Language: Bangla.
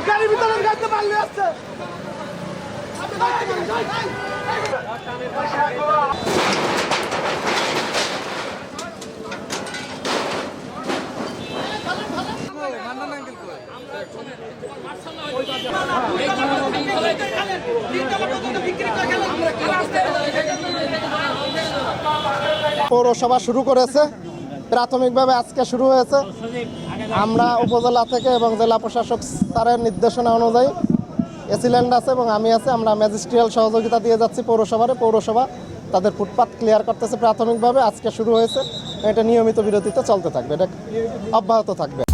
গাড়ির ভিতরে গাইতে পারলে আসছে পৌরসভা শুরু করেছে, প্রাথমিকভাবে আজকে শুরু হয়েছে। আমরা উপজেলা থেকে এবং জেলা প্রশাসক স্যারের নির্দেশনা অনুযায়ী এসিল্যান্ড আছে এবং আমি আছে, আমরা ম্যাজিস্ট্রিয়াল সহযোগিতা দিয়ে যাচ্ছি পৌরসভা তাদের ফুটপাত ক্লিয়ার করতেছে প্রাথমিকভাবে। আজকে শুরু হয়েছে, এটা নিয়মিত বিরতিতে চলতে থাকবে, এটা অব্যাহত থাকবে।